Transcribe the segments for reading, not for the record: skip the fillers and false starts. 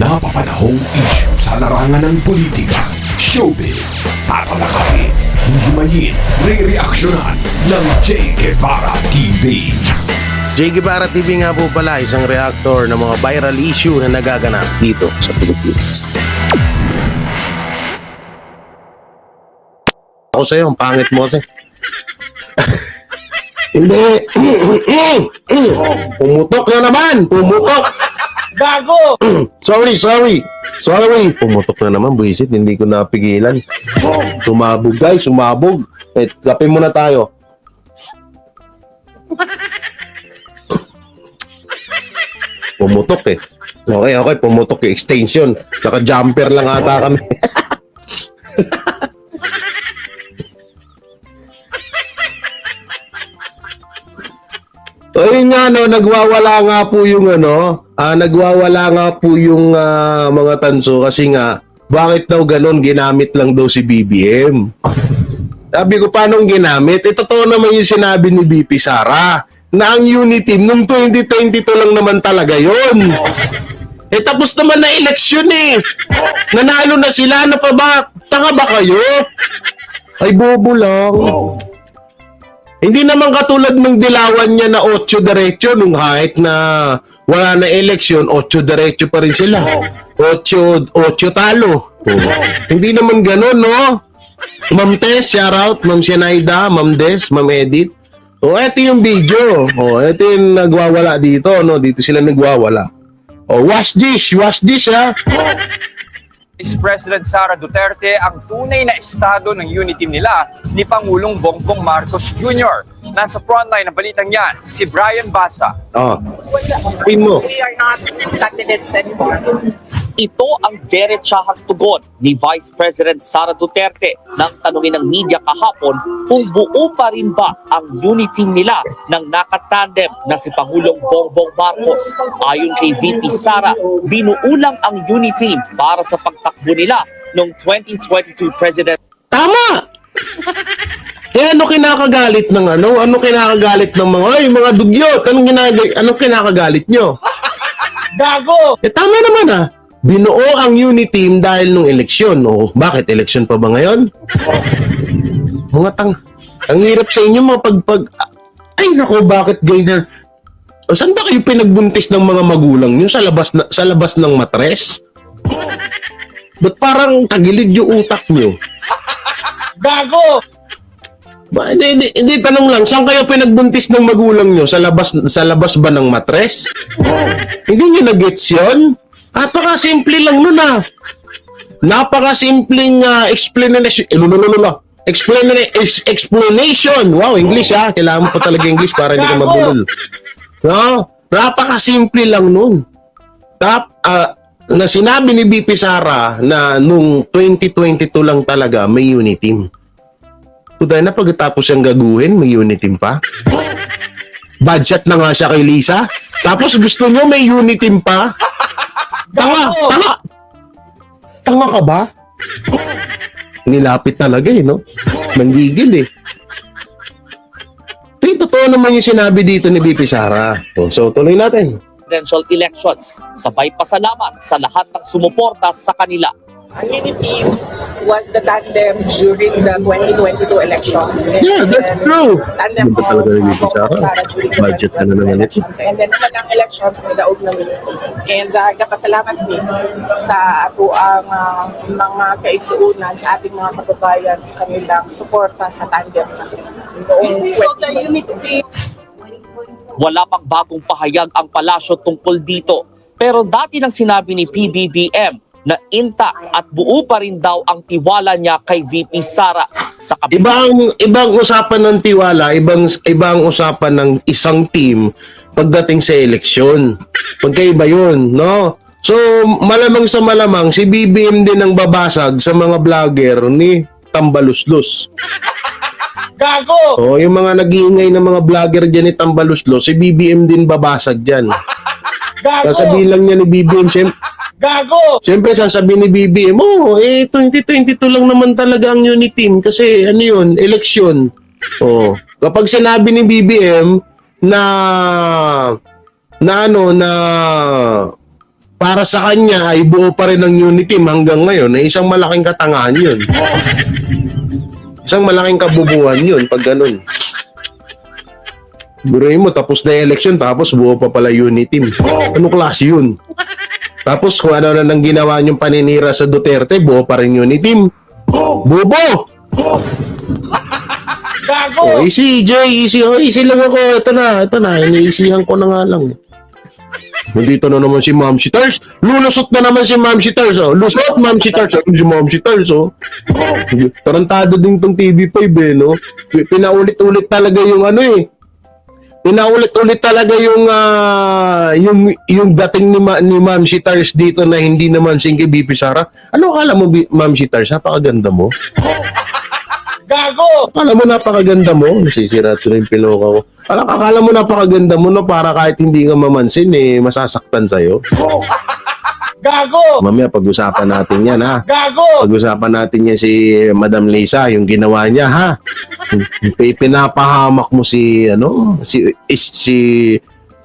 napapanahong issue sa larangan ng politika, showbiz, tatalakayin, himayin, re-reaksyonan ng Che Guevara TV. Che Guevara TV nga po pala, isang reactor ng mga viral issue na nagaganap dito sa Pilipinas. Ako sa'yo, ang pangit mo kasi. Hindi. Pumutok na naman. Pumutok. Gago! Sorry. Pumutok na naman, buwisit. Hindi ko napigilan. Sumabog, guys. Sumabog. Kape muna tayo. Pumutok eh. Okay. Pumutok yung extension. Naka-jumper lang ata kami. Ayun nga, no, nagwawala nga po yung mga tanso kasi nga, bakit daw ganun, ginamit lang daw si BBM. Sabi ko, paano ginamit? Totoo naman yung sinabi ni BP Sara, na ang Uniteam, nung 2022 lang naman talaga yon. Tapos naman na eleksyon eh. Nanalo na sila, ano pa ba? Tanga ba kayo? Ay, bobo lang. Hindi naman katulad ng dilawan niya na 8 diretso nung kahit na wala na eleksyon, 8 diretso pa rin sila. 8 talo. Hindi naman gano'n, no? Ma'am Tess, shoutout. Ma'am Shenaida, Ma'am Des, Ma'am Edith. Eto yung video. Eto yung nagwawala dito, no? Dito sila nagwawala. Wash dish, ha? Vice President Sara Duterte ang tunay na estado ng unity nila ni Pangulong Bongbong Marcos Jr. Nasa frontline ng balitang yan, si Brian Basa. Pin mo. We are not candidates anymore. Ito ang diretsahang tugon ni Vice President Sara Duterte nang tanungin ng media kahapon kung buo pa rin ba ang unity nila ng nakatandem na si Pangulong Bongbong Marcos. Ayon kay VP Sara, binuulang ang unity para sa pagtakbo nila noong 2022 President. Tama! Ano kinakagalit ng ano? Ano kinakagalit ng mga dugyot? Anong kinakagalit nyo? Gago! Tama naman ah. Binuo ang unity team dahil nung eleksyon. Bakit? Eleksyon pa ba ngayon? Mga ang hirap sa inyo mga ay nako, bakit ganyan? Saan ba kayo pinagbuntis ng mga magulang nyo? Sa labas ng matres? Ba't parang tagilid yung utak nyo? Gago! Hindi, tanong lang, saan kayo pinagbuntis ng magulang nyo? Sa labas ba ng matres? Hindi nyo na-gets yun? Napaka-simple lang nun ah. Napaka-simpleng explanation. Wow, English ah. Kailangan mo pa talaga English para hindi ka mabulol. No? Napaka-simple lang nun. Na sinabi ni BP Sara na nung 2022 lang talaga may unity team. Dahil na pagkatapos siyang gaguhin, may unity team pa. Budget na nga siya kay Lisa. Tapos gusto nyo may unity team pa. Tanga ka ba? Nilapit talaga no? Manggigil totoo naman yung sinabi dito ni BP Sara. So tuloy natin. Presidential elections, sabay pasalamat sa lahat ng sumuporta sa kanila. Ang unity was the tandem during the 2022 elections. Yeah, that's true. Tandem Hindi talaga yung BP Sara. during the Budget na naman elections. And then naman ang elections, nilaog namin. And nagpasalamat din sa ato ang mga kaigsuunan sa ating mga kababayan sa kanilang suporta sa tandem namin. So the unity Wala pang bagong pahayag ang palasyo tungkol dito. Pero dati nang sinabi ni PBBM na intact at buo pa rin daw ang tiwala niya kay VP Sara sa ibang usapan ng tiwala, ibang usapan ng isang team pagdating sa eleksyon. Pagkaiba yun, no? So, malamang sa malamang, si BBM din ang babasag sa mga vlogger ni Tambaluslos. Gago! Yung mga nag-iingay ng mga vlogger dyan ni Tambaluslos, si BBM din babasag dyan. Gago! Sasabihin lang niya ni BBM, Gago! siyempre sasabihin ni BBM, 2022 lang naman talaga ang unity team kasi eleksyon. Kapag sinabi ni BBM na para sa kanya ay buo pa rin ang unity hanggang ngayon, na isang malaking katangahan yun. Isang malaking kabubuhan yun pag ganun. Buruin mo, tapos na yung election, tapos buo pa pala unity. Anong klase yun? Tapos kung ano na nang ginawa niyong paninira sa Duterte, buo pa rin unity. Bobo! Gago! Oh, easy, Jay, easy. Oh, easy lang ako. Ito na. Iniisihan ko na nga lang. Nandito na naman si Ma'am Shitars. Lulusot na naman si Ma'am Shitars. Oh. Lusot, Ma'am Shitars. Oh. Si Ma'am Shitars, oh. Tarantado din tong TV5, eh, no? Pinaulit-ulit talaga yung ano, eh. Pinaulit-ulit talaga yung dating ni Ma'am Shitars dito na hindi naman singki BP Sara. Ano akala mo, Ma'am Shitars? Napakaganda mo. Gago! Akala mo napakaganda mo. Nasisira ito na yung piloka ko. Akala mo napakaganda mo, no? Para kahit hindi ka mamansin, eh, masasaktan sa'yo. Gago! Mamaya pag-usapan natin yan, ha? Gago! Pag-usapan natin yan si Madam Lisa, yung ginawa niya, ha? Pinapahamak mo si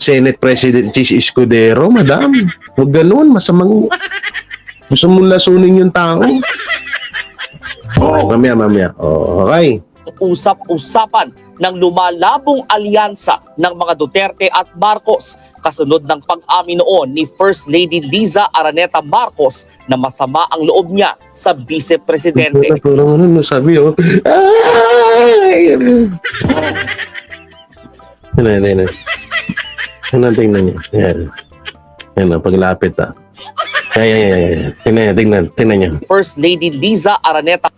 Senate President Chis Escudero, madam. Huwag ganun, masamang gusto mong lasunin yung tao. Mamaya. Oh, okay. Usap-usapan ng lumalabong alyansa ng mga Duterte at Marcos kasunod ng pag-amin noon ni First Lady Liza Araneta Marcos na masama ang loob niya sa Vice Presidente. Parang ano sabi, oh. Ay! Tingnan niya. Yan, paglapit, ah. Ay. Tingnan niya. First Lady Liza Araneta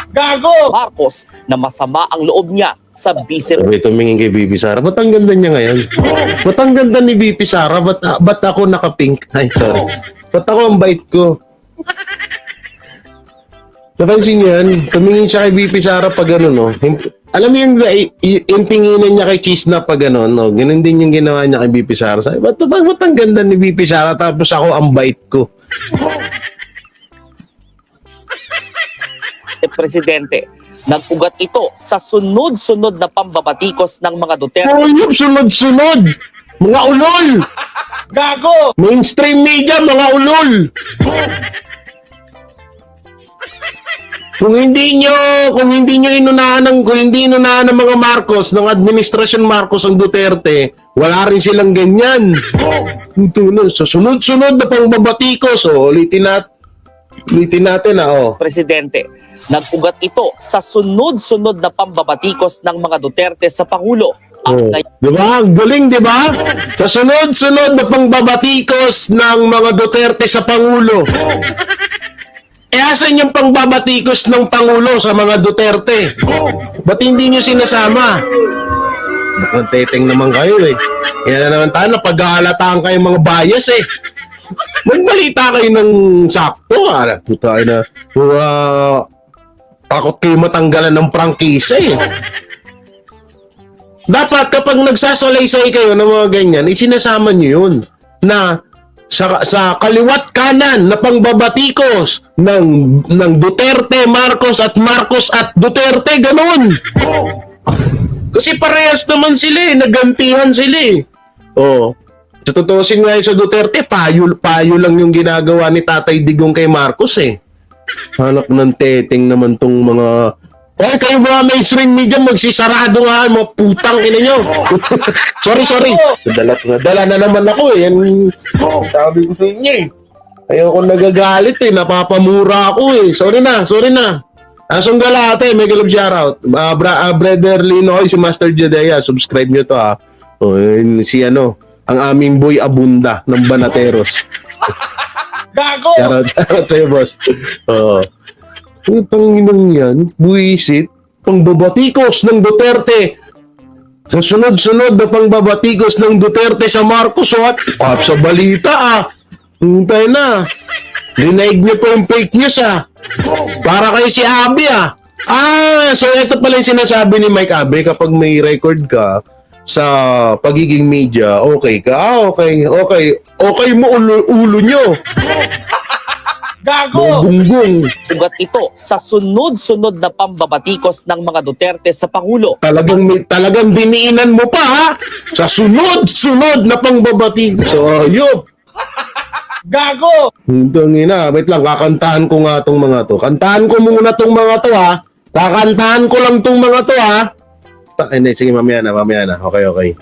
Gago! Marcos na masama ang loob niya sa Vice Sabi, tumingin kay BP Sara. Ba't ang ganda niya ngayon? Ba't ang ganda ni BP Sara? Ba't ako naka-pink? Ay, sorry. Ba't ako ang bait ko? Napansin niyo yan? Tumingin siya kay BP Sara pag ano, no? Alam mo yung tinginan niya kay Cheese na pag ano, no? Ganun din yung ginawa niya kay BP Sara. Sabi, ba't ang ganda ni BP Sara tapos ako ang bait ko? Presidente. Nag-ugat ito sa sunod-sunod na pambabatikos ng mga Duterte Oh, yung sunod-sunod! Mga ulol! Gago! Mainstream media, mga ulol! Kung hindi inunahan ng mga Marcos, ng administrasyon Marcos ang Duterte, wala rin silang ganyan. Ito na, sa sunod-sunod na pangbabatikos, ulitin natin, Presidente. Nag-ugat ito sa sunod-sunod na pambabatikos ng mga Duterte sa Pangulo. Ang Diba? Ang galing, diba? Sa sunod-sunod na pangbabatikos ng mga Duterte sa Pangulo. Asan yung pangbabatikos ng Pangulo sa mga Duterte? Ba't hindi nyo sinasama? Nakateteng naman kayo, eh. Yan na naman tayo, napag-aalataan kayong mga bias, eh. Magbalita kayo ng sakto, Puta na. Takot kayo matanggalan ng prangkisa, eh. Dapat kapag nagsasalaysay kayo ng mga ganyan, isinasama nyo yun na sa kaliwat kanan na pangbabatikos ng Duterte, Marcos at Duterte, ganun. Kasi parehas naman sila, nagantihan sila, eh. Oh. Sa tutusin nga sa Duterte, payo lang yung ginagawa ni Tatay Digong kay Marcos, eh. Anak ng teteng naman tong mga... kayo mga mainstream media, magsisarado nga, mga putang ina nyo. sorry. Nadala na naman ako, eh. Yan, sabi ko sa inyo, eh. Ayoko nagagalit, eh. Napapamura ako, eh. Sorry na. Asong galate, may galab shoutout. Brother Linoy, si Master Jadea, subscribe nyo to, ha. Si ang aming boy Abunda ng Banateros. Gago! Shoutout sa'yo, boss. Ang tanginang yan, buwisit, pangbabatikos ng Duterte. Sa sunod-sunod na pangbabatikos ng Duterte sa Marcos, at sa balita, Hintay na. Dinaig niyo po yung fake news, Para kayo si Abby, so ito pala yung sinasabi ni Mike Abe, kapag may record ka sa pagiging media, okay ka. Okay mo ulo nyo. Bungbong. Ugat ito sa sunod-sunod na pambabatikos ng mga Duterte sa Pangulo. Talagang diniinan mo pa ha? Sa sunod-sunod na pangbabati. So, ayop. Gago! Hintangina, wait lang, kakantahan ko nga tong mga to. Kantahan ko muna tong mga to ha. Kakantahan ko lang tong mga to ha. Hindi, sige, mamaya na. Okay.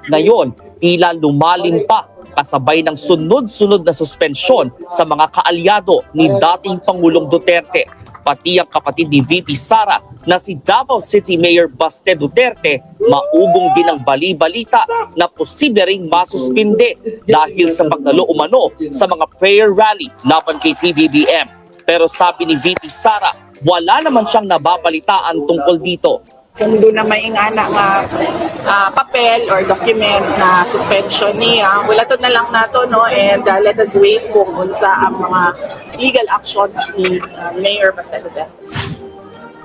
Ngayon, tila lumalim pa kasabay ng sunod-sunod na suspensyon sa mga kaalyado ni dating Pangulong Duterte. Pati ang kapatid ni VP Sara na si Davao City Mayor Baste Duterte, maugong din ang bali-balita na posible ring masuspinde dahil sa pagdalo umano sa mga prayer rally laban kay PBBM. Pero sabi ni VP Sara, wala naman siyang nababalitaan tungkol dito. Kung doon na may ingana nga papel or document na suspension niya, wala to na lang nato, no? And let us wait kung unsa ang mga legal actions ni Mayor Baste Duterte.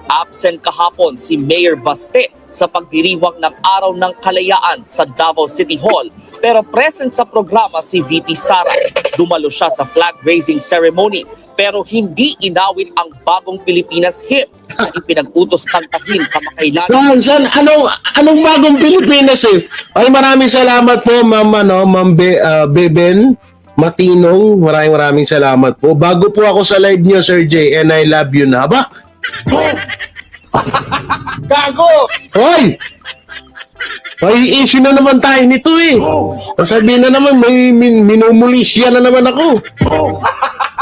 Absent kahapon si Mayor Baste sa pagdiriwang ng Araw ng Kalayaan sa Davao City Hall, pero present sa programa si VP Sara. Dumalo siya sa flag-raising ceremony pero hindi inawit ang Bagong Pilipinas hymn na ipinag-utos kantahin kamakailan. Saan? Anong Bagong Pilipinas eh? Ay, maraming salamat po, Ma'am Beben Matinong. Maraming salamat po. Bago po ako sa live niyo, Sir J, and I love you na. Ba? Gago! Hoy! May issue na naman tayo nito eh. Sabihin na naman, may minumulisya na naman ako.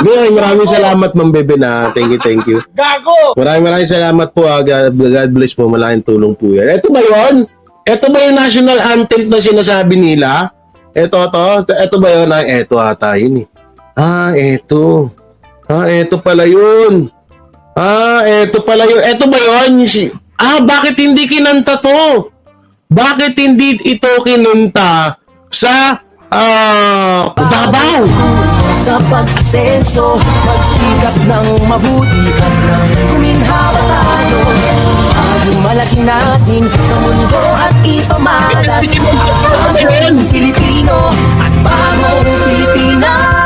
Maraming salamat, Ma'am Bebe na. Thank you. Gago! Maraming salamat po. God bless po. Malaking tulong po yan. Ito ba yun? Ito ba yung national anthem na sinasabi nila? Ito ba yun? Ito ata yun eh. Ito. Ito pala yun. Ito pala yun. Ito ba yun? Bakit hindi kinanta to? Bakit hindi ito kinanta sa Davao? Sa pag-asenso, magsikap ng mabuti at nang kuminhawa tayo. Bagong malaki natin sa mundo at ipamalas ang Pilipino at bagong Pilipinas.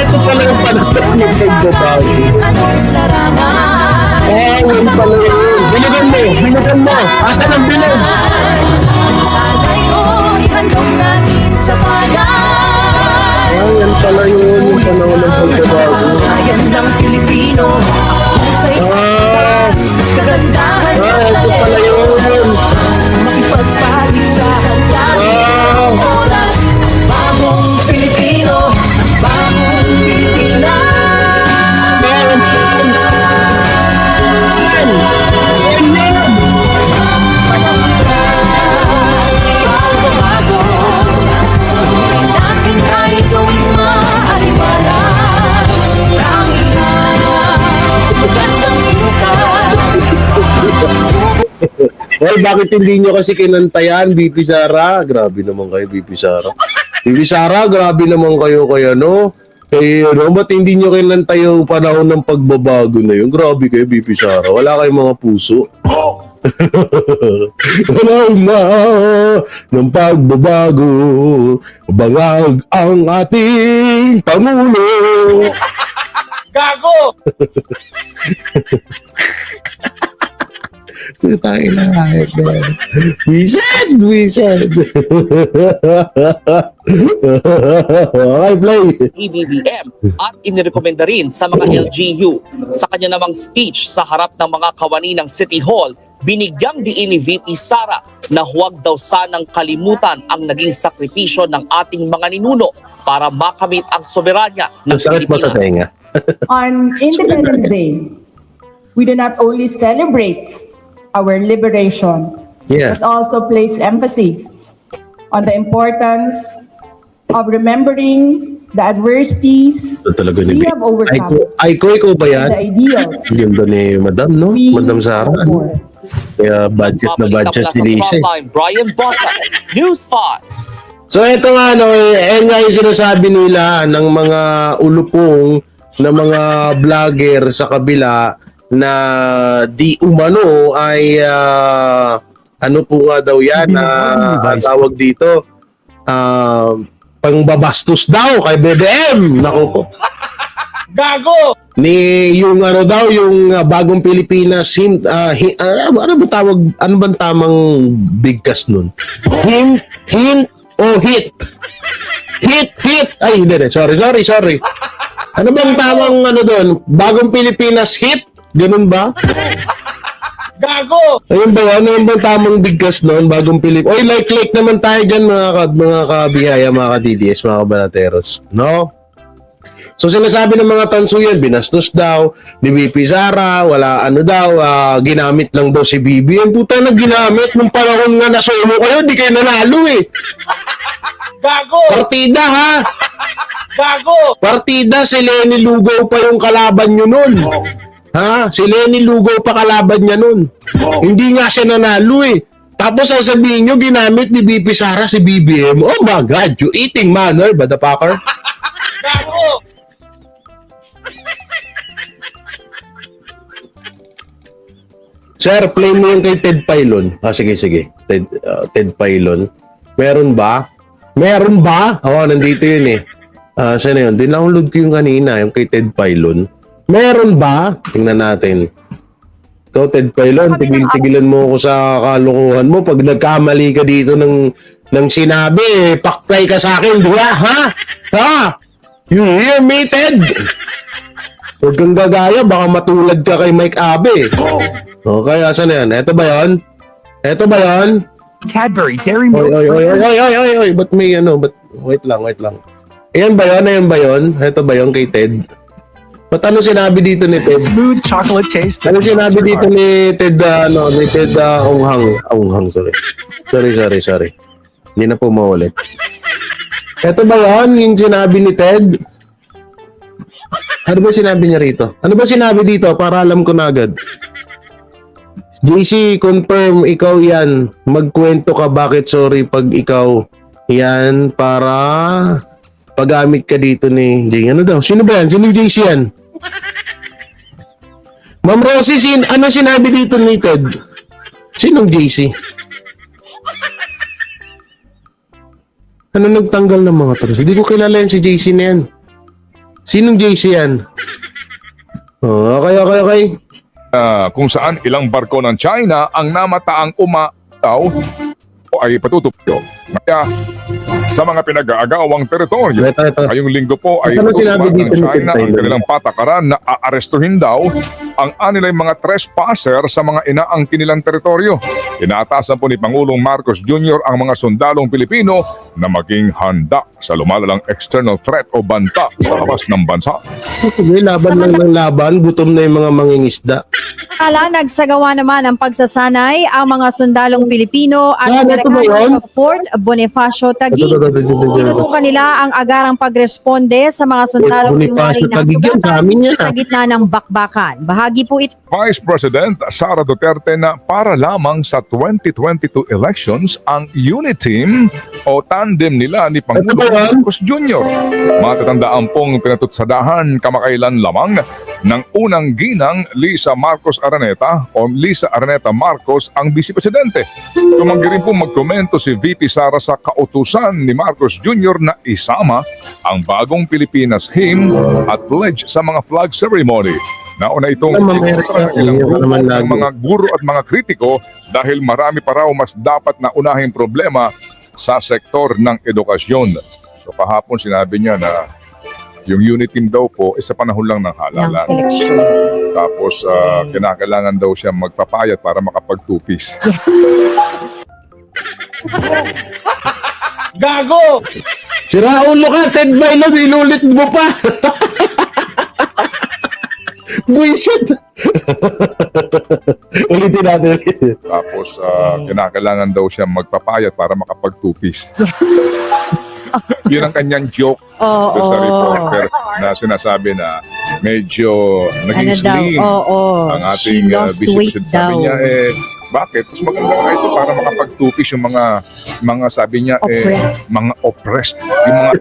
Ito pala yung panahon ng pagbabago. Ngayon pala yun. Binugan mo. Asa ng bilog? Yan pala yun. Yung panahon ng pagbabago. Bayan ng Pilipino, husay at kagandahan ng Ito pala yun. makipagpalig sa hanggang oras. Bagong Pilipino, bagong Pilipinas. Bago-bago, natin ay gawing maaliwala. Tanging magandang bukas. Well, bakit hindi nyo kasi kinantayan, BP Sara? Grabe naman kayo, BP Sara. BP Sara, grabe naman kayo kaya, no? Ba't hindi nyo kinanta yung panahon ng pagbabago na yun? Grabe kayo, BP Sara. Wala kayong mga puso. Panahon na ng pagbabago, bangag ang ating Pangulo. Gago! Tayo na hayop na. Wizard! Okay, play. PBBM at inirekomenda rin sa mga LGU. Sa kanya namang speech sa harap ng mga kawani ng City Hall, binigyang diin ni VP Sara na huwag daw sanang kalimutan ang naging sakripisyo ng ating mga ninuno para makamit ang soberanya ng Sakit mo sa tenga. On Independence Day, we do not only celebrate our liberation, Yeah. but also place emphasis on the importance of remembering the adversities Ito talaga ni we have overcome, Aiko, ikaw ba yan? the ideals Ganda ni Madam, no? we Madam Sara. hope for. Kaya budget na Mabalita budget mula si sa Lisa. Frontline, Brian Bosa, News 5. So ito nga no, nga yung sinasabi nila ng mga ulupong na mga vlogger sa kabila na di umano ay ano po nga daw yan na tawag dito pangbabastos daw kay BBM. Naku. Gago! Ni yung ano daw yung bagong Pilipinas ano ba tawag, ano bang tamang bigkas nun? Hint o hit? Hit! Ay, hindi. Sorry. Ano bang tamang ano doon? Bagong Pilipinas hit? Ganun ba? Gago! Ayun ba yan? Ano bang tamang bigkas doon? Bagong Pilipinas. Oy, like naman tayo dyan mga kabihaya, mga ka-DDS, mga kabalateros. No? So sinasabi ng mga tanso yan, binastos daw, ni BP Sara, wala ano daw, ginamit lang daw si BBM. Puta na ginamit nung panahon nga na solo kayo, di kayo nanalo eh. Gago! Partida ha! Gago! Partida, si Lenny Lugaw pa yung kalaban nyo nun. Ha? Si Lenny Lugaw pa kalaban niya nun. Hindi nga siya nanalo eh. Tapos sasabihin nyo, ginamit ni BP Sara si BBM. Oh my God, you eating manner, motherfucker. Gago! Sir, play mo yung kay Ted Pailon. Sige. Ted Pailon. Meron ba? Oo, nandito yun eh. Saan na yun? Dinownload ko yung kanina, yung kay Ted Pailon. Meron ba? Tingnan natin. Ikaw, Ted Pailon, tigil-tigilan mo ako sa kalokohan mo. Pag nagkamali ka dito ng sinabi, paktay ka sa akin, diba? Ha? You hear me, Ted? Huwag kang gagaya, baka matulad ka kay Mike Abe. Okay, asan na yan? Ito ba yan? Cadbury Dairy Milk. Oy. Ba't may ano? Wait lang. Ayan ba yun? Ito ba yun kay Ted? Ba't ano sinabi dito ni Ted? Smooth chocolate taste. Ano sinabi dito ni Ted, Onghang, sorry. Hindi na po maulit. Ito ba yun, yung sinabi ni Ted? Ano ba sinabi niya rito? Ano ba sinabi dito? Para alam ko na agad. JC, confirm, ikaw yan. Magkwento ka bakit sorry pag ikaw yan para paggamit ka dito ni Jay. Ano daw? Sino ba yan? Sino yung JC yan? Ma'am Rosie, ano sinabi dito ni Ted? Sinong JC? Ano nagtanggal ng mga trust? Hindi ko kilala yan si JC na yan. Sinong JC yan? Okay. Kung saan ilang barko ng China ang namataang umataw o ay patutupyo. Kaya sa mga pinag-aagawang teritoryo, Ito. ngayong linggo po ay Ano sinabi patutupad dito ng ni China Ted ang Taylor? kanilang patakaran na aarestuhin daw ang anilang mga trespasser sa mga inaangkin nilang teritoryo. Inaatasan po ni Pangulong Marcos Jr. ang mga sundalong Pilipino na maging handa sa lumalalang external threat o banta sa labas ng bansa. May laban lang ng laban, gutom na yung mga mangingisda. Nagsagawa naman ang pagsasanay ang mga sundalong Pilipino at Ito ba yun? sa Fort Bonifacio Taguig. Tinutukan nila ang agarang pagresponde sa mga sundalong Bonifacio kunwari Taguig yan, sa amin yan, sa gitna ng bakbakan. Bahagi po ito Vice President Sara Duterte na para lamang sa 2022 elections ang unit team o tandem nila ni Pangulong Marcos Jr. Matatandaan pong pinatutsadahan kamakailan lamang ng unang ginang Lisa Marcos Araneta o Lisa Araneta Marcos ang Vice Presidente. Tumanggi rin pong magkomento si VP Sara sa kautusan ni Marcos Jr. na isama ang bagong Pilipinas hymn at pledge sa mga flag ceremony. Nauna itong ng mga guro at mga kritiko dahil marami pa raw mas dapat na unahing problema sa sektor ng edukasyon. So kahapon sinabi niya na yung unit team daw po sa panahon lang ng halalan. eleksyon. Tapos kinakailangan daw siya magpapayat para makapagtupis. Gago! Sira ulo ka, Ted Bailon, inulit mo pa! Buisit! Ulitin natin. Tapos kinakailangan daw siya magpapayat para makapagtupis. Yun ang kanyang joke Oo. doon sa reporter na sinasabi na medyo naging Ano daw? slim Oo. ang She ating lost vice weight president. Sabi daw. niya, bakit? Mas maganda nga ito para makapagtupis yung mga sabi niya, Oppressed. mga oppressed. Yung mga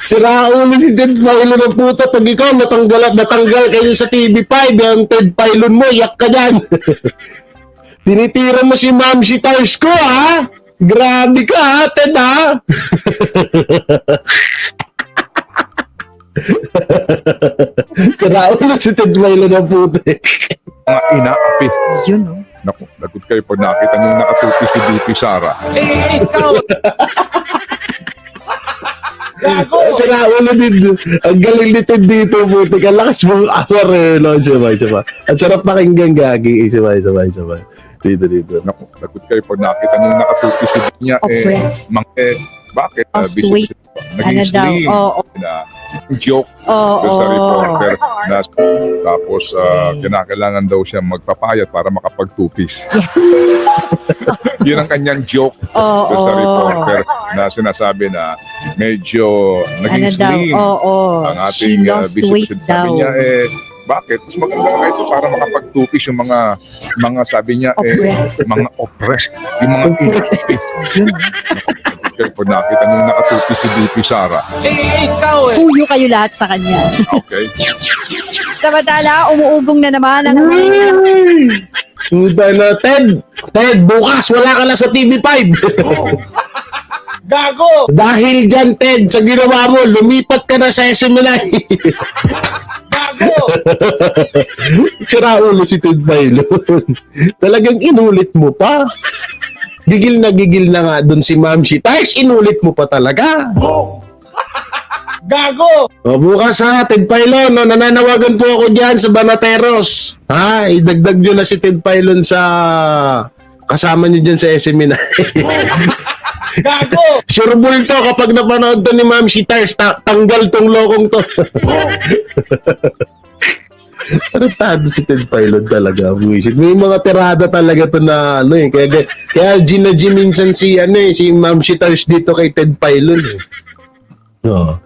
Sira ulo si Ted Filon ng puta. Pag ikaw natanggal kayo sa TV5, yung Ted Filon mo, yak ka dyan. Tinitira mo si Ma'am si Tars ko, ha? Grabe ka, ha, Ted, ha? Sira ulo si Ted Filon ng puta. mga inaapi. Yun, no? Naku, lagot kayo pag nakita niyo nakatupi si BP Sara. Sira ulo din. Ang galing ni Ted dito, puti. Ang lakas mong asar, no? Sabay. Ang sarap pakinggan, gagi. Sabay. Dito. Naku, lagot kayo pag nakita niyo nakatupi si niya. Oppressed. Bakit? Lost Vice weight. President, naging Ano daw? slim. Oo. Na joke Oo. doon sa reporter na tapos kinakailangan daw siya magpapayat para makapagtupis. Yun ang kanyang joke doon sa reporter na sinasabi na medyo naging Ano daw? slim Oo. ang She ating lost vice weight president. daw. Sabi niya, bakit? Mas maganda nga ito para makapagtupis yung mga sabi niya, Oppressed. mga oppressed. Yung mga inapis. Yun. Kaya pag nakita niyo nakatupis si BP Sara. Puyo kayo lahat sa kanya. Okay? Samantala, umuugong na naman ang Puta na, Ted, bukas wala ka na sa TV5. Gago! Dahil dyan, Ted, sa ginawa mo, lumipat ka na sa SMNI. Gago! Sira ulo si Ted Filon. Talagang inulit mo pa. Gigil na nga dun si Ma'am Tars, inulit mo pa talaga. Gago! O bukas ha, Ted Filon, no, nananawagan po ako dyan sa Banateros. Ha, idagdag nyo na si Ted Filon sa kasama nyo dyan sa SMNI. Gago! Sureball to kapag napanood to ni Ma'am Tars, tanggal tong lokong to. Tarantado si Ted Filon talaga, buwisit. May mga tirada talaga to na ano eh. Kaya Gina minsan si si Ma'am Tars dito kay Ted Filon eh. No.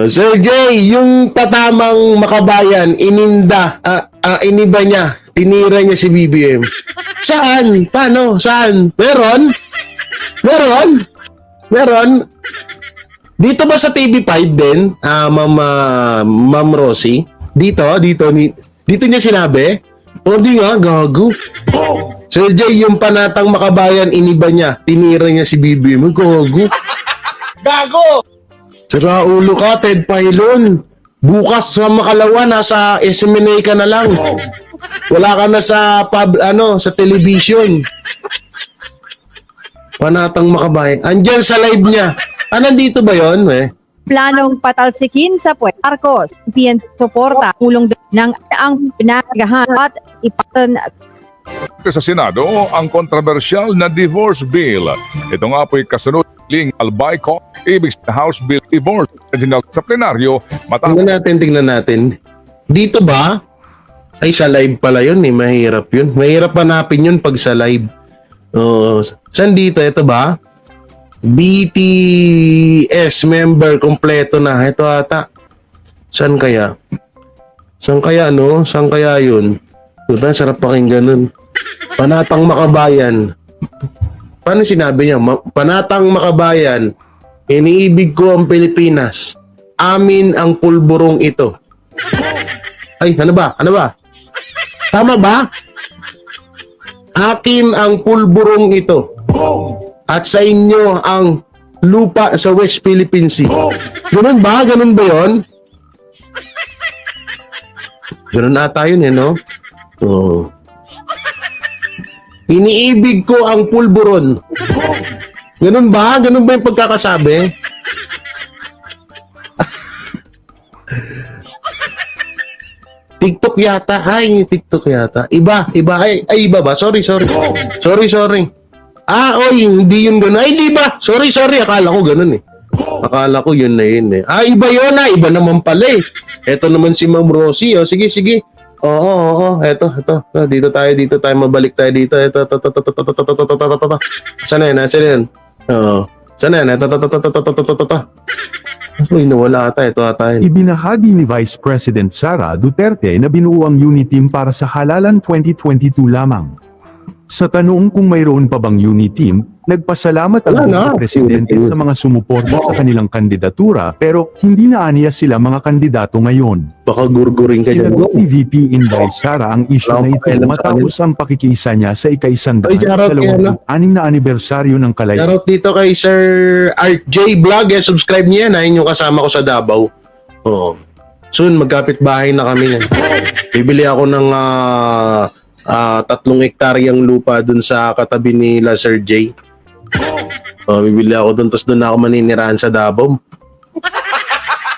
Sir Jay, yung tatamang makabayan, iniba niya, tinira niya si BBM. Saan? Paano? Saan? Meron? Dito ba sa TV5 din, Ma'am Rosie? Dito niya sinabi? O di nga, gago. Sir Jay, yung panatang makabayan, iniba niya, tinira niya si BBM. Gago. Sira ulo ka, Ted Filon. Bukas sa Makalawa, nasa SMNA ka na lang. Wala ka na sa sa television. Panatang makabayan. Andyan sa live niya. Nandito ba yon? planong patalsikin sa Puerto Marcos. PN suporta ulong ng ang pinagahan at ipatan Sa Senado, ang kontrobersyal na divorce bill. Ito nga po'y kasunod ling Albayco, ibig sa House Bill Divorce. Sa plenaryo, Tingnan natin. Dito ba? Ay, sa live pala yun eh. Mahirap yun. Mahirap hanapin yun pag sa live. Saan dito? Ito ba? BTS member kompleto na. Ito ata. Saan kaya? Saan kaya yun? Diba? Sarap pakinggan nun. Panatang Makabayan. Paano sinabi niya? Panatang Makabayan, iniibig ko ang Pilipinas. Amin ang pulburong ito. Ay, ano ba? Tama ba? Akin ang pulburong ito. At sa inyo ang lupa sa West Philippine Sea. Ganun ba? Ganun ba yun? Ganun ata yun no? Oo. Iniibig ko ang pulburon. Ganun ba? Ganun ba yung pagkakasabi? TikTok yata. Ay, TikTok yata. Iba. Ay, iba ba? Sorry. Hindi yun ganun. Ay, di ba? Sorry. Akala ko ganun eh. Akala ko yun na yun eh. Iba yun Iba naman pala eh. Eto naman si Ma'am Rosie. Sige. Oo. Eto. Dito tayo. Mabalik tayo dito. Eto. Saan na yan? Oo. Saan na yan? Eto. Uy, nawala ata. Ito ata yun. Ibinahagi ni Vice President Sara Duterte na binuo ang UNITEAM para sa halalan 2022 lamang. Sa tanong kung mayroon pa bang UNITEAM, nagpasalamat ang Wala na. mga presidente sa mga sumuporta sa kanilang kandidatura pero hindi na aniya sila mga kandidato ngayon. Baka gurgurin ka dyan. Sinagot ni VP Inday Sara ang isyu na ito matapos ang pakikiisa niya sa Ay, shoutout kay ano? ika-126 na anibersaryo ng kalayaan. Shoutout dito kay Sir Art J Vlog. Subscribe niya yan. Ayun yung kasama ko sa Davao. Oo. Soon, magkapit bahay na kami. Bibili ako ng 3 hektaryang lupa dun sa katabi nila Sir J. Bibili ako dun, tapos dun ako maninirahan sa Davao.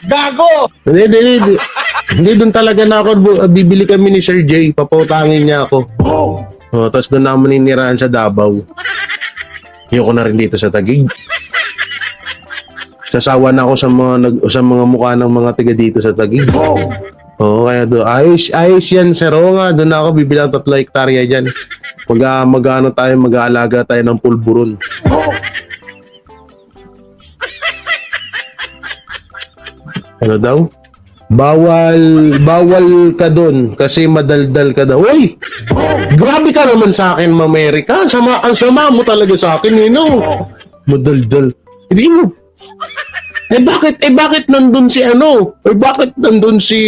Gago! Hindi dun talaga na ako. Bibili kami ni Sir J. Papautangin niya ako. Tapos dun ako maninirahan sa Davao. Ayoko na rin dito sa Taguig. Sasawa na ako sa mga mukha ng mga tiga dito sa Taguig. Kaya doon. Ayos yan, sir. Oo nga, doon ako bibilang 3 hektarya dyan. Mag-aalaga tayo ng pulburon. Ano daw? Bawal ka doon kasi madaldal ka daw. Uy! Grabe ka naman sa akin, Mamerika. Ang sama mo talaga sa akin, madaldal. Hindi mo. Bakit nandun si ano? Bakit nandun si...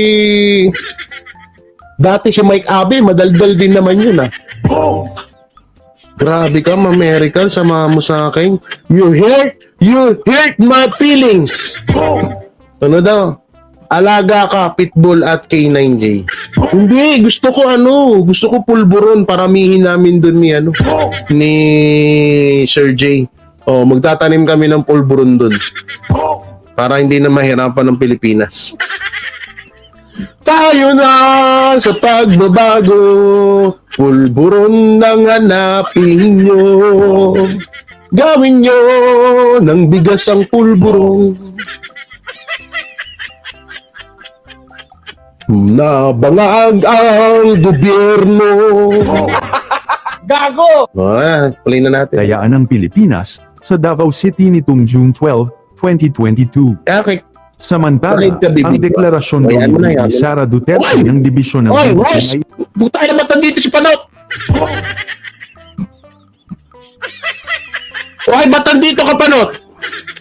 Dati si Mike Abe, madaldal din naman yun, Grabe ka, American, sama mo sa akin. You hurt my feelings. Ano daw? Alaga ka, Pitbull at K9J. Hindi, gusto ko pulburon, paramihin namin dun ni Sir J. Magtatanim kami ng pulburon dun. Para hindi na mahirapan ng Pilipinas. Tayo na sa pagbabago, pulburon ng hanapin nyo. Gawin nyo ng bigas ang pulburon. Nabangag ang gobyerno. Gago! Play na natin. Dayaan ng Pilipinas sa Davao City nitong June 12, 2022. Okay. Samantala, Bakit ka bibigyan? ang deklarasyon Ay, ano na yan? ni Sara Duterte ng dibisyon ng Oy, BBM Wes! ay Butay na matan dito si Panot! Oy, ba't dito ka, Panot?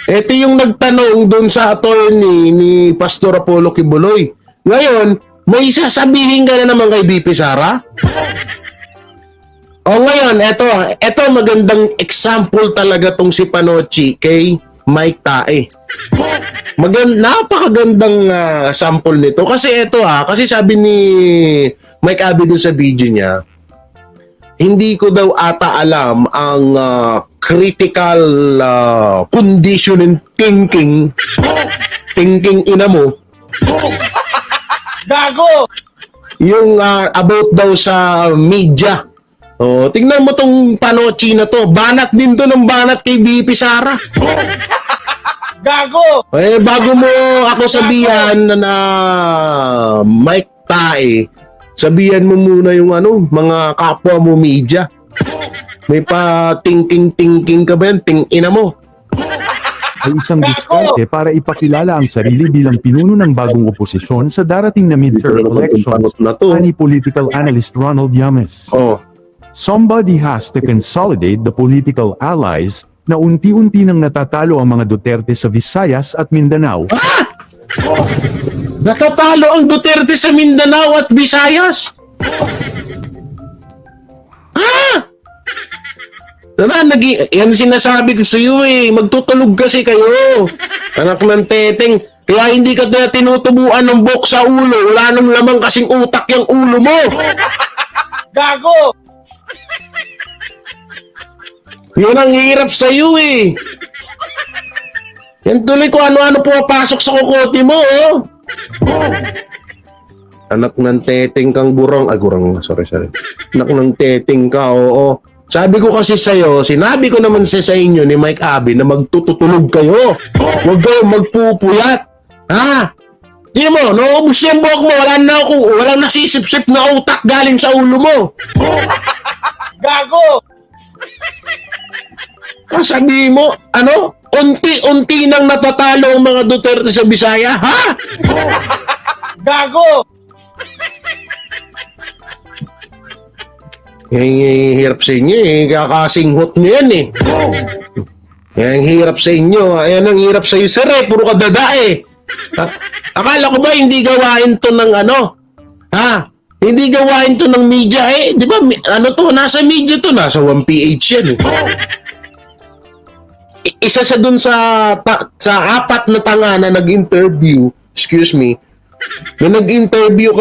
Ito yung nagtanong doon sa attorney ni Pastor Apollo Kibuloy. Ngayon, may sasabihin ka na naman kay BP Sara? Ngayon, eto magandang example talaga tong si Panochi kay Mike Tae. Napakagandang sample nito kasi kasi sabi ni Mike Abe dun sa video niya, hindi ko daw ata alam ang critical condition in thinking ina mo. Gago! Yung about daw sa media. Tingnan mo tong Panochi na to. Banat din to ng banat kay BP Sara. Gago! Bago mo ako sabihan na Mike Tae, sabihan mo muna yung mga kapwa mo media. May pa thinking ka ba yan? Ina mo. ay isang diskarte para ipakilala ang sarili bilang pinuno ng bagong oposisyon sa darating na midterm elections, ani political analyst Ronald Llames. Somebody has to consolidate the political allies na unti-unti nang natatalo ang mga Duterte sa Visayas at Mindanao. Natatalo ang Duterte sa Mindanao at Visayas? Yan sinasabi ko sa iyo magtutulog kasi kayo. Anak ng teteng. Kaya hindi ka na tinutubuan ng buhok sa ulo. Wala nang lamang kasing utak yung ulo mo. Gago! Yun ang hirap sa iyo Yan tuloy ko ano-ano pumapasok sa kukote mo Anak ng teteng kang gurang. Sorry. Anak ng teteng ka, oo. Sabi ko kasi sa'yo, sinabi ko naman sa inyo ni Mike Abe na magtutulog kayo. Huwag kayong magpupuyat. Ha? Hindi mo, naubos yung buhok mo, walang nasisip-sip na utak galing sa ulo mo. Gago! Sabi mo, ano? Unti-unti nang natatalo ang mga Duterte sa Bisaya, ha? Gago! Hirap sa inyo eh, kakasinghot nyo yan eh. Yan hirap sa inyo, ayan ang hirap sa iyo, sir eh, puro ka dada eh. Akala ko ba hindi gawain to ng ano? Ha? Hindi gawain to ng media eh. Di ba, ano to, nasa media to, nasa 1PH yan eh. Isa sa dun sa apat na tanga na nag-interview, excuse me, na nag-interview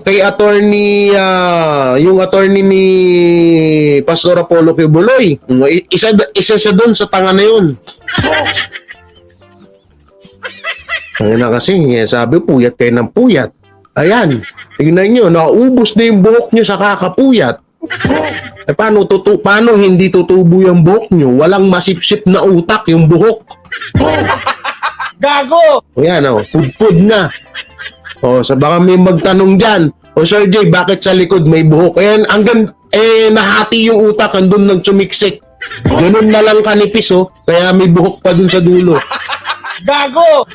kay attorney, yung attorney ni Pastor Apollo Quiboloy. Isa siya dun sa tanga na yun. Ayun na kasi, sabi, puyat kayo ng puyat. Ayan, tignan nyo, naubos na yung buhok nyo sa kakapuyat. Eh, paano hindi tutubo yung buhok nyo? Walang masipsip na utak yung buhok. Gago! O yan, pudpud na. O, sa baka may magtanong dyan, o Sir Jay, bakit sa likod may buhok? Ayan, nahati yung utak, andun nagsumiksik. Ganun na lang kanipis, kaya may buhok pa dun sa dulo. Gago!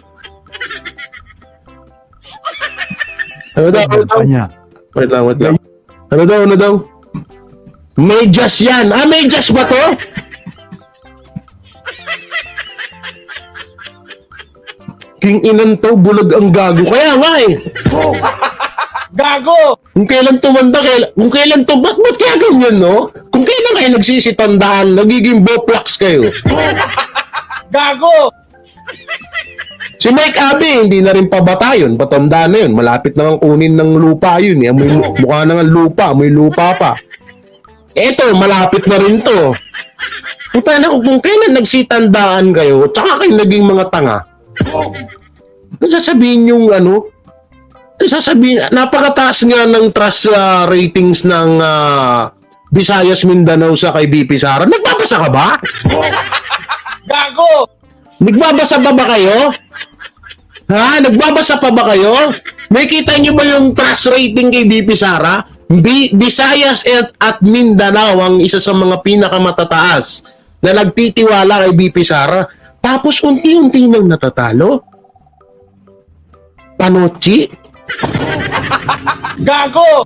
Ano daw? Kanya. Wait lang. Ano daw? Medyas yan. Medyas ba to? King inan to, bulag ang gago. Kaya nga eh. Gago! Kung kailan tumanda, ba't kaya ganyan, no? Kung kailan kayo nagsisitandaan, nagiging boplax kayo. Gago! Si Mike Abe, hindi na rin pabata yun. Patanda na yun. Malapit na nga kunin ng lupa yun. Eh. Mukha na nga lupa. May lupa pa. Eto, malapit na rin to. Puta na, kung kailan nagsitandaan kayo, tsaka kayo naging mga tanga, sasabihin yung napakataas nga ng trust ratings ng Visayas Mindanao sa kay BP Sara. Nagbabasa ka ba? Gago! Nagbabasa pa ba kayo? Ha? Nagbabasa pa ba kayo? May kita nyo ba yung trust rating kay BP Sara? Visayas at Mindanao ang isa sa mga pinakamatataas na nagtitiwala kay BP Sara. Tapos unti-unti nang natatalo. Panochi? Gago!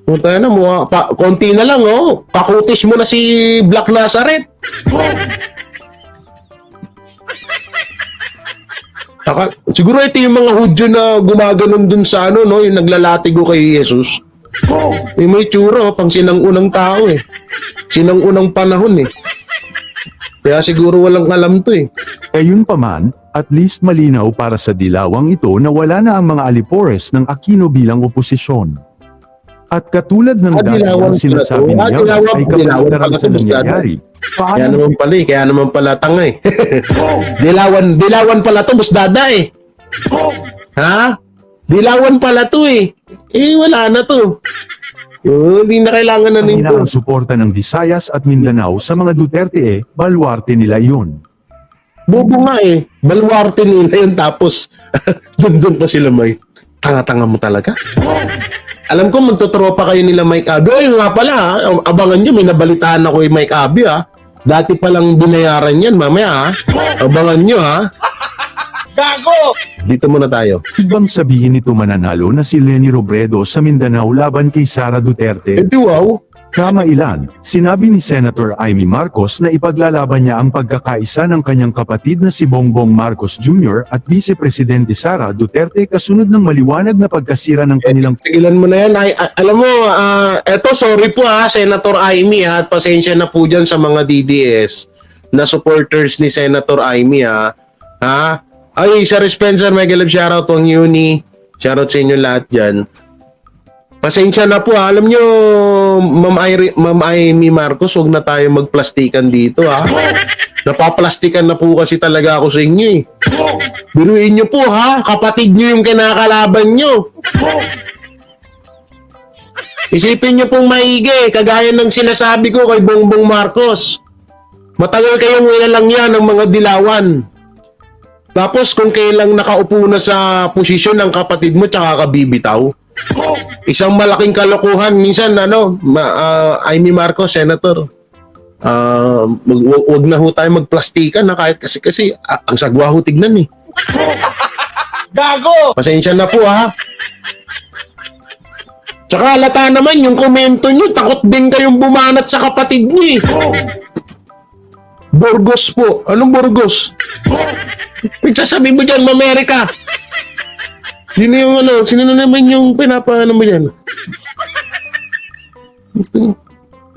Punta na mo, konti na lang pakutis mo na si Black Nazareth. Siguro ito yung mga Hudyo na gumaganon dun sa yung naglalatigo kay Jesus. May tsura, pang sinang-unang tao eh. Sinang-unang panahon eh. Kaya siguro walang alam to eh. Gayunpaman, at least malinaw para sa dilawang ito na wala na ang mga alipores ng Aquino bilang oposisyon. At katulad ng dati ang sinasabi niya ay kapaligtaran sa nangyayari. Kaya naman pala tanga eh. Dilawan pala to, Boss Dada eh. Ha? Dilawan pala to eh. Wala na to. Hindi na kailangan na Ang nito. ang suporta ng Visayas at Mindanao sa mga Duterte baluarte nila yun. Bobo nga eh. Baluarte nila yun tapos dun pa sila may tanga-tanga mo talaga. Alam ko magtotropa kayo nila Mike Abe. Ay nga pala abangan nyo, may nabalitaan ako kay Mike Abe Dati palang binayaran yan mamaya Abangan nyo Gago! Dito muna tayo. Ibang sabihin nito mananalo na si Leni Robredo sa Mindanao laban kay Sara Duterte. Wow. Kamailan, sinabi ni Senator Amy Marcos na ipaglalaban niya ang pagkakaisa ng kanyang kapatid na si Bongbong Marcos Jr. at Vice Presidente Sara Duterte kasunod ng maliwanag na pagkasira ng kanilang... Tigilan mo na yan. Alam mo, eto sorry po Senator Amy at pasensya na po dyan sa mga DDS na supporters ni Senator Amy Ay, Sir Spencer, mega love shoutout to ang Uni. Shoutout sa inyo lahat dyan. Pasensya na po Alam nyo, Ma'am Amy Marcos, huwag na tayo magplastikan dito Napaplastikan na po kasi talaga ako sa inyo Biruin nyo po kapatid nyo yung kinakalaban nyo. Isipin nyo pong maigi, kagaya ng sinasabi ko kay Bongbong Marcos. Matagal kayong nilalang yan ng mga dilawan. Tapos kung kailang nakaupo na sa posisyon ng kapatid mo tsaka ka bibitaw. Isang malaking kalokohan. Minsan, Amy Marcos, Senator, wag na ho tayo magplastikan na kahit kasi ang sagwa ho tignan eh. Gago! Pasensya na po ha. Tsaka halata naman yung komento nyo, takot din kayong bumanat sa kapatid nyo eh. Burgos po. Anong Burgos? Pagsasabi mo dyan, Amerika. Sino na naman yung pinapaano mo dyan?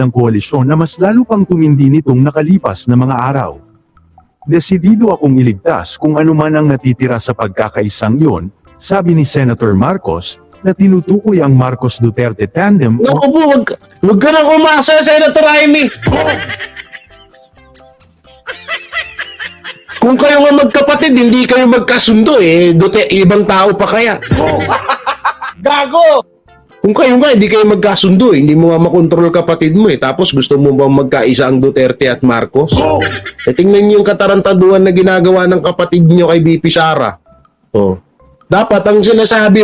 ng koalisyon na mas lalo pang tumindi nitong nakalipas na mga araw. Desidido akong iligtas kung ano man ang natitira sa pagkakaisang iyon, sabi ni Senator Marcos, na tinutukoy ang Marcos Duterte tandem o Naku po, wag ka nang umasa, Senator Amy. Kung kayo nga magkapatid, hindi kayo magkasundo eh. Ibang tao pa kaya. Gago! Kung kayo nga, hindi kayo magkasundo eh. Hindi mo nga makontrol kapatid mo eh. Tapos gusto mo bang magkaisa ang Duterte at Marcos? Eh, tingnan niyo yung katarantaduhan na ginagawa ng kapatid niyo kay BP Sara. Oh. Dapat ang sinasabi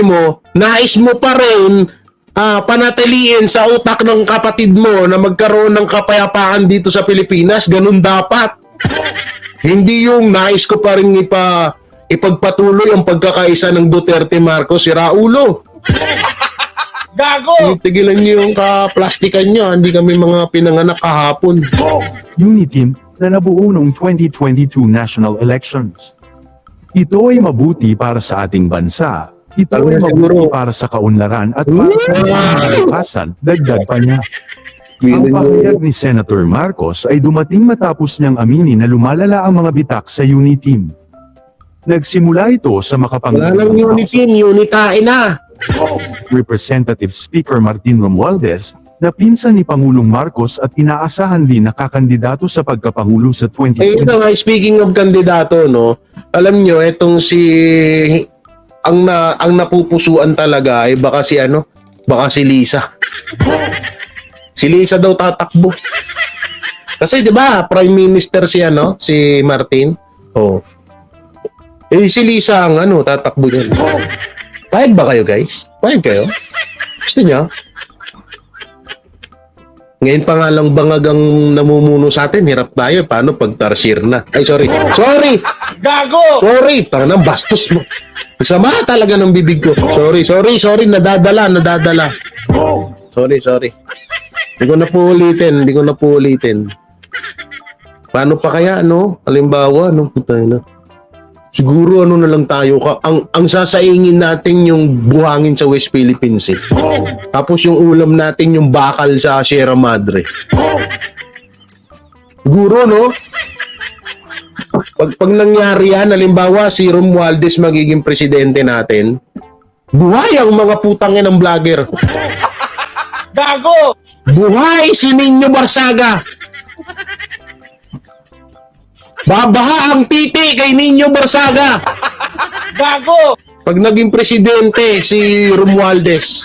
mo, nais mo pa rin panatiliin sa utak ng kapatid mo na magkaroon ng kapayapaan dito sa Pilipinas. Ganun dapat. Hindi yung nais ko pa rin ipagpatuloy ang pagkakaisa ng Duterte Marcos, sira ulo. Gago! Tigilan niyo yung kaplastikan niyo, hindi kami mga pinanganak kahapon. Uniteam na nabuo noong 2022 national elections. Ito ay mabuti para sa ating bansa. Ito ay mabuti para sa kaunlaran at para sa kalikasan, dagdag pa niya. Ang pahayag ni Senator Marcos ay dumating matapos niyang aminin na lumalala ang mga bitak sa Uniteam. Nagsimula ito sa Wala makapangyarihan lang Uniteam, unitain na. Representative Speaker Martin Romualdez na pinsan ni Pangulong Marcos at inaasahan din na kakandidato sa pagkapangulo sa Eh, ito 2020. nga, speaking of kandidato, no, alam nyo, etong ang napupusuan talaga ay baka si Lisa. Si Lisa daw tatakbo. Kasi 'di ba, Prime Minister si Martin. Oh. Eh si Lisa ang tatakbo niyan. Payag ba kayo, guys? Payag kayo? Gusto niyo? Ngayon pa nga lang bangag ang namumuno sa atin, hirap tayo. Paano pag tarsier na? Ay, sorry. Gago! Sorry, tangan bastos mo. Sama talaga ng bibig ko. Sorry. Nadadala. Sorry. Hindi ko na po ulitin. Paano pa kaya, halimbawa, putay na. Siguro na lang tayo ang sasaingin natin yung buhangin sa West Philippines eh. Tapos yung ulam natin yung bakal sa Sierra Madre. Siguro pag nangyari yan, halimbawa si Romualdez magiging presidente natin, buhay ang mga putangin ng vlogger. Gago! Buhay si Nino Barsaga. Babaha ang titi kay Nino Barsaga. Gago! Pag naging presidente si Romualdez.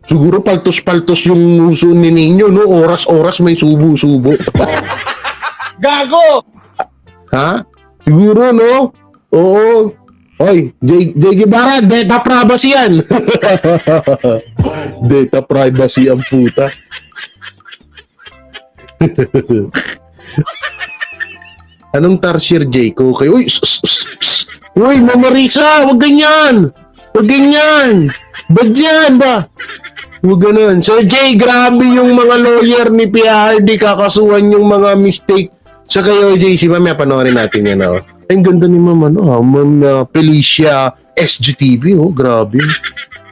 Siguro paltos-paltos yung uso ni Nino, oras-oras may subo-subo. Gago! Ha? Siguro, Oo. Oy, J. Guevara, data privacy yan. Data privacy ang puta. Anong tarsier, J? Okay. Uy, Uy, Mama Risa, wag ganyan. Ba't yan ba? Huwag ganun. Sir J, grabe yung mga lawyer ni PRD kakasuhan yung mga mistake sa kayo, JC. Mamaya panoorin natin yan, Ay, ang ganda ni Ma'am, Felicia SGTV, grabe.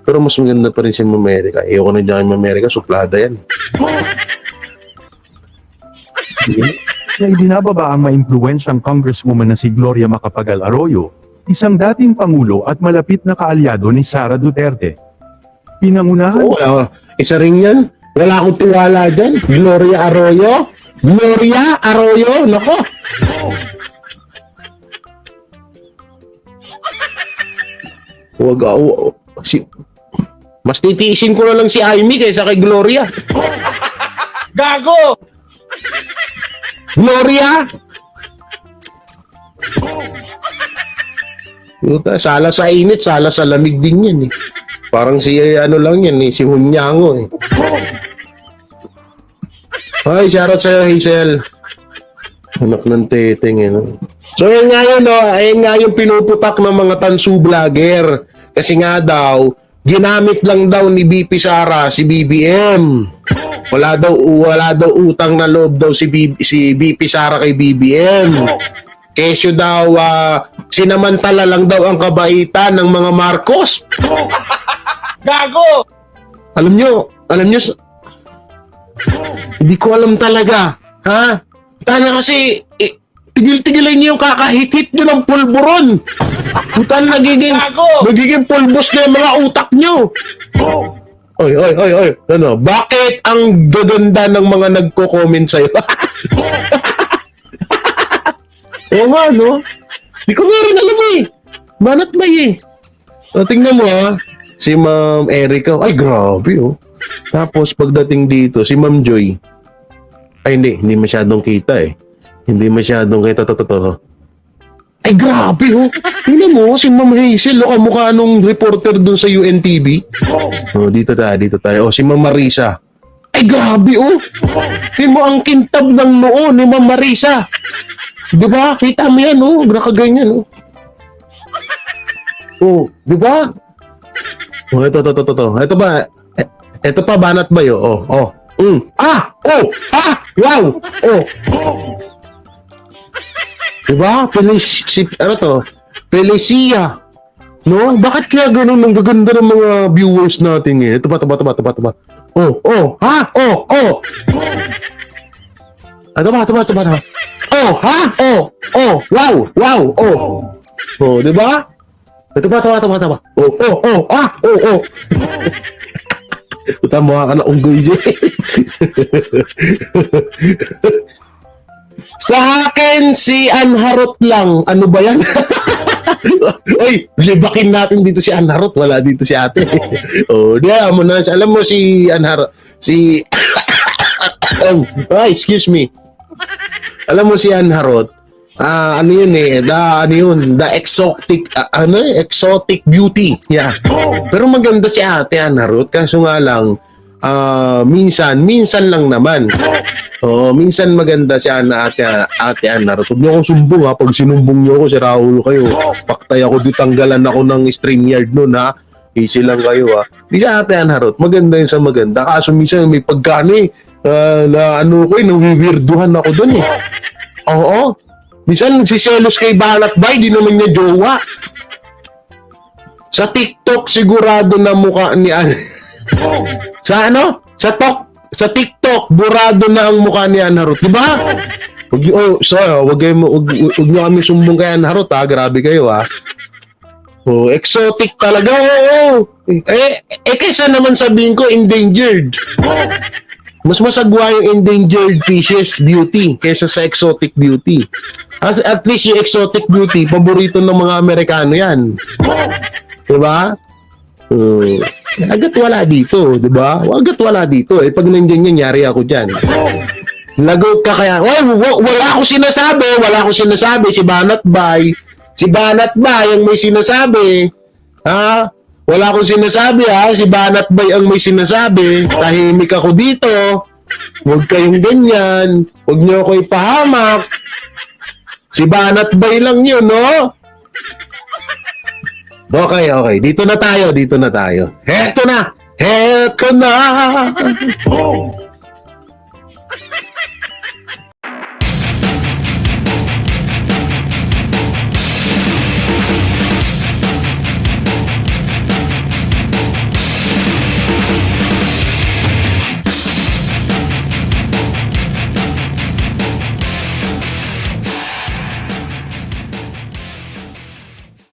Pero mas maganda pa rin si Ma'am America. Ayoko na dyan Ma'am America, suplada yan. Na ibinababa ang maimpluwensyang congresswoman na si Gloria Macapagal Arroyo, isang dating pangulo at malapit na kaalyado ni Sara Duterte. Pinangunahan Isa rin yan. Wala akong tiwala dyan. Gloria Arroyo, nako. Mas titiisin ko na lang si Amy kaysa kay Gloria. Gago! Gloria? Puta, sala sa init, sala sa lamig din yan eh. Parang si ano lang yan eh, si Hunyango eh. Hi, shoutout sa'yo, Hazel. Anak ng teteng eh. No? So yun nga yun, no? Ayun nga yung pinuputak ng mga tansu vlogger. Kasi nga daw, ginamit lang daw ni BP Sara si BBM. Wala daw utang na loob daw si BP Sara kay BBM. Kesyo daw, sinamantala lang daw ang kabaitan ng mga Marcos. Gago! Alam nyo, hindi ko alam talaga. Ha? Tanya kasi, tigil-tigilan niyo yung kakahit-hit nyo ng pulburon. Putan, nagiging pulbos na yung mga utak nyo. Oy. Ano, bakit ang gaganda ng mga nagko-comment sa'yo? Oo nga, no? Di ko nga rin alam eh. Banat ba eh? O, tingnan mo si Ma'am Erica. Ay, grabe oh. Tapos pagdating dito, si Ma'am Joy. Ay, hindi masyadong kita eh. Hindi masyadong kita totoo. Ay, grabe oh. Tingnan mo, si Ma'am Hazel, kamukha nung reporter dun sa UNTV. Oh, dito tayo. Oh, si Ma'am Marisa. Ay, grabe oh. Tingnan mo ang kintab ng noo ni Ma'am Marisa. Diba? Kita mo yan oh. Nakaganyan oh. Oh, diba? Oh, ito. Ito ba? Ito pa, banat ba yun? Oh. Wow! Oh. Diba? Ano to? Felicia. No? Bakit kaya ganun ang gaganda ng mga viewers natin eh? Ito ba? Oh. Ito ba? Wow! Oh, diba? Ito ba? Oh. Puta, mukha ka na unggoy dyan. Sa akin, si Anharot lang. Ano ba yan? Oy, libakin natin dito si Anharot. Wala dito si ate. Oh, diya mo na. Alam mo si Anharot. Excuse me. Alam mo si Anharot. Ano yun eh, the exotic, exotic beauty. Yeah. Pero maganda si ate Anharot, kaso nga lang, minsan lang naman. Minsan maganda si ate Anharot. Huwag niyo akong sumbong ha, pag sinumbong niyo ako, si Raul kayo. Paktay ako, ditanggalan ako ng StreamYard nun ha. Easy lang kayo ha. Di si ate Anharot, maganda yun sa maganda. Kaso minsan may pagkani, nawiwirduhan ako dun eh. Oo. Minsan nagsiselos kay Banat Bay, di naman niya jowa. Sa TikTok sigurado na mukha ni Sa TikTok burado na ang mukha ni Anharot, di ba? Wag niyo kami sumbong kay Anharot ha, grabe kayo ha. Oh, exotic talaga. Kaysa naman sabihin ko endangered. Mas masagwa yung endangered species beauty kaysa sa exotic beauty. At least yung exotic beauty, paborito ng mga Amerikano yan. Diba? Agad wala dito, diba? Agad wala dito. Pag nandiyan yan, yari ako dyan. Lagot ka kaya. Wala akong sinasabi. Si Banat Bay ang may sinasabi. Ha? Wala akong sinasabi ha. Si Banat Bay ang may sinasabi. Tahimik ako dito. Huwag kayong ganyan. Huwag niyo ako ipahamak. Si Banat Bay lang yun, no? Okay. Dito na tayo. Heto na.